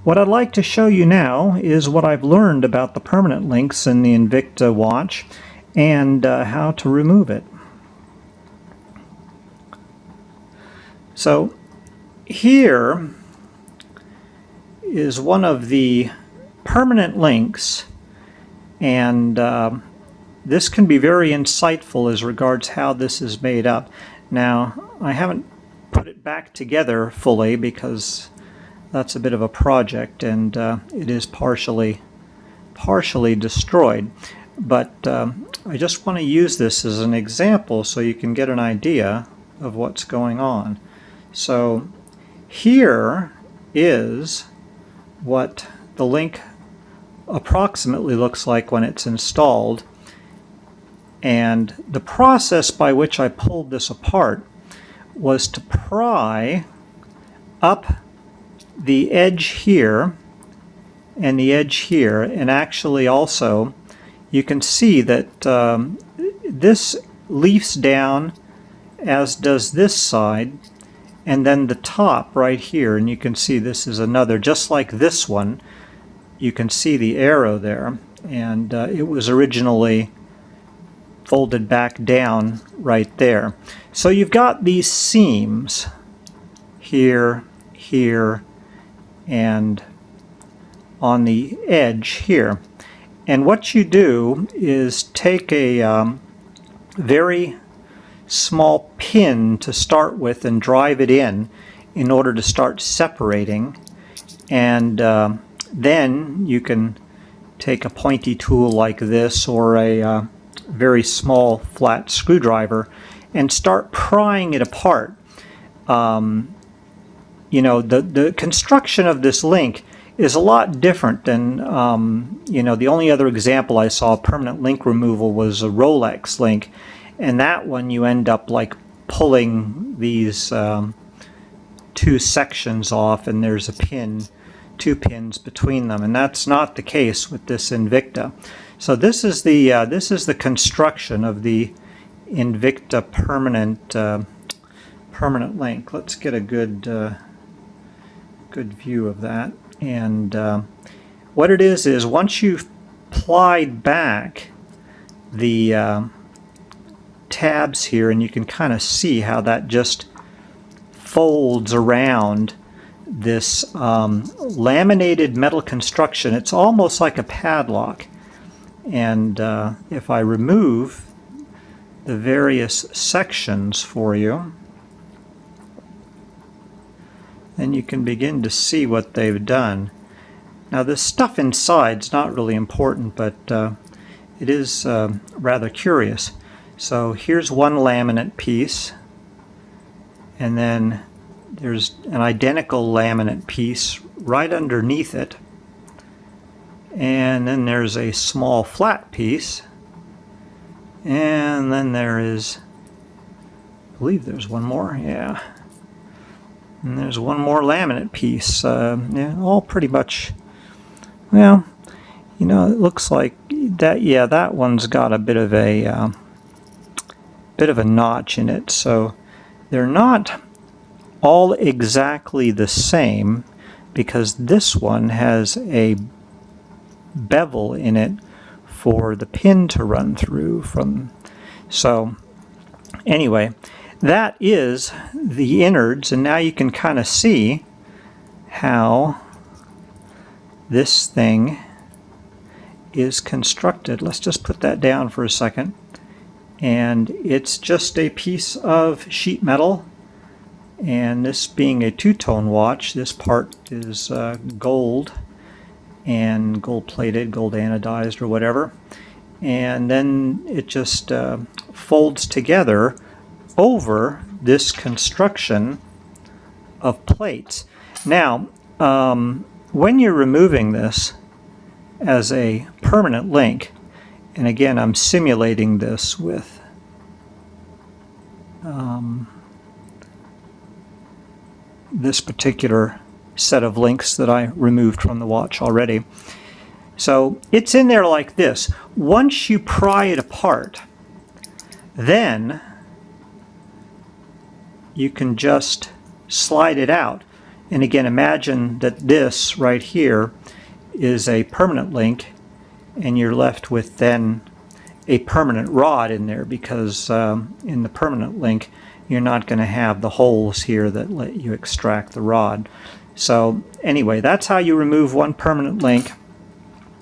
What I'd like to show you now is what I've learned about the permanent links in the Invicta watch and how to remove it. So here is one of the permanent links, and this can be very insightful as regards how this is made up. Now, I haven't put it back together fully because that's a bit of a project, and it is partially destroyed. But I just want to use this as an example so you can get an idea of what's going on. So here is what the link approximately looks like when it's installed, and the process by which I pulled this apart was to pry up the edge here and the edge here, and actually also you can see that this leafs down, as does this side, and then the top right here, and you can see this is another just like this one. You can see the arrow there, and it was originally folded back down right there. So you've got these seams here, here, and on the edge here. And what you do is take a very small pin to start with and drive it in order to start separating, and then you can take a pointy tool like this or a very small flat screwdriver and start prying it apart. You know, the construction of this link is a lot different than, you know, the only other example I saw of permanent link removal was a Rolex link, and that one you end up like pulling these two sections off, and there's a pin, two pins between them, and that's not the case with this Invicta. So this is the construction of the Invicta permanent link. Let's get a good view of that. And what it is once you've plied back the tabs here, and you can kind of see how that just folds around this laminated metal construction. It's almost like a padlock. And if I remove the various sections for you, then you can begin to see what they've done. Now, the stuff inside's not really important, but it is rather curious. So here's one laminate piece, and then there's an identical laminate piece right underneath it, and then there's a small flat piece, and then there is, I believe there's one more, yeah. And there's one more laminate piece. Yeah, all pretty much, well, you know, it looks like that, yeah, that one's got a bit of a notch in it. So they're not all exactly the same, because this one has a bevel in it for the pin to run through from. So anyway, that is the innards, and now you can kind of see how this thing is constructed. Let's just put that down for a second. And it's just a piece of sheet metal, and this being a two-tone watch, this part is gold and gold-plated, gold anodized or whatever, and then it just folds together over this construction of plates. Now, when you're removing this as a permanent link, and again, I'm simulating this with this particular set of links that I removed from the watch already. So it's in there like this. Once you pry it apart, then you can just slide it out. And again, imagine that this right here is a permanent link, and you're left with then a permanent rod in there, because in the permanent link you're not going to have the holes here that let you extract the rod. So anyway, that's how you remove one permanent link.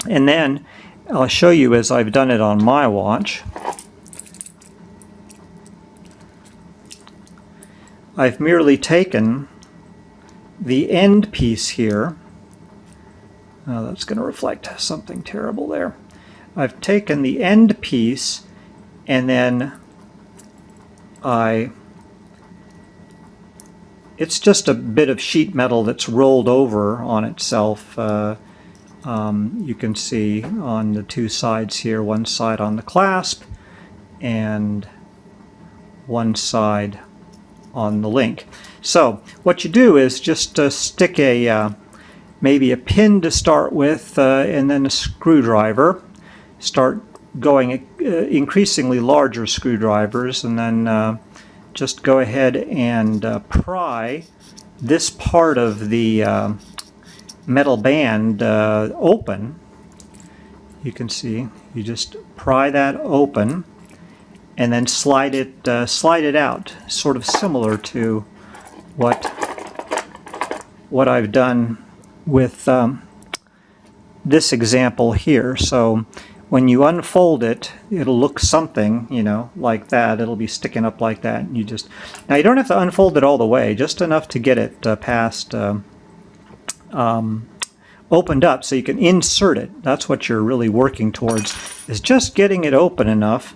And then I'll show you as I've done it on my watch. I've merely taken the end piece here. Oh, that's going to reflect something terrible there. I've taken the end piece, and then it's just a bit of sheet metal that's rolled over on itself. You can see on the two sides here, one side on the clasp and one side on the link. So what you do is just stick maybe a pin to start with, and then a screwdriver. Start going increasingly larger screwdrivers, and then just go ahead and pry this part of the metal band open. You can see you just pry that open and then slide it out, sort of similar to what I've done with this example here. So when you unfold it, it'll look something, like that. It'll be sticking up like that. And now you don't have to unfold it all the way, just enough to get it past opened up, so you can insert it. That's what you're really working towards, is just getting it open enough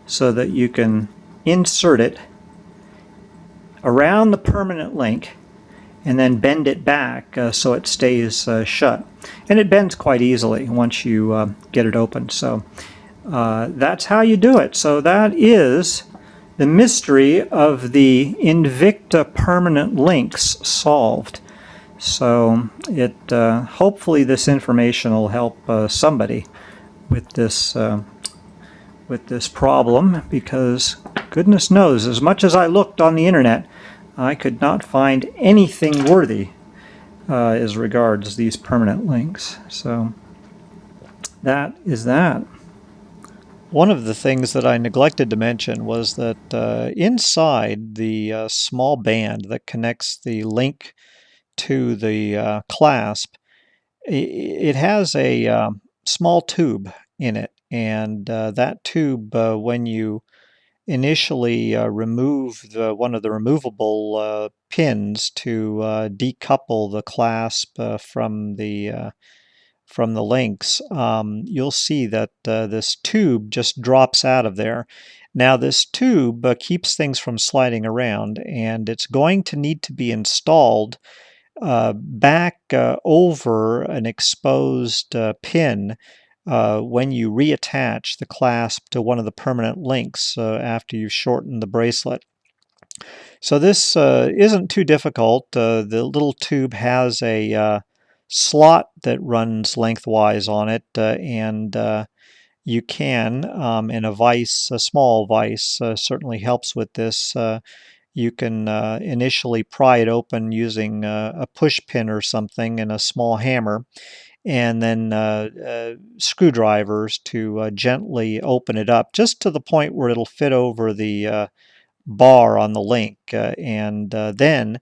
so that you can insert it around the permanent link and then bend it back so it stays shut. And it bends quite easily once you get it open. So that's how you do it. So that is the mystery of the Invicta permanent links solved. So hopefully this information will help somebody with this problem, because goodness knows, as much as I looked on the internet, I could not find anything worthy as regards these permanent links. So that is that. One of the things that I neglected to mention was that inside the small band that connects the link to the clasp, it has a small tube in it, and that tube, when you initially remove one of the removable pins to decouple the clasp from the links, you'll see that this tube just drops out of there. Now this tube keeps things from sliding around, and it's going to need to be installed back over an exposed pin when you reattach the clasp to one of the permanent links after you've shortened the bracelet. So this isn't too difficult. The little tube has a slot that runs lengthwise on it, and you can, in a small vise certainly helps with this. You can initially pry it open using a push pin or something and a small hammer, and then screwdrivers to gently open it up just to the point where it'll fit over the bar on the link, and then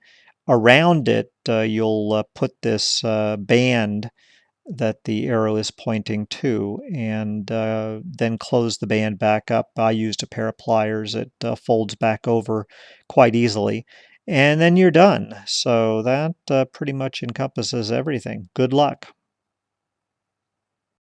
around it you'll put this band that the arrow is pointing to, and then close the band back up. I used a pair of pliers. It folds back over quite easily, and then you're done. So that pretty much encompasses everything. Good luck.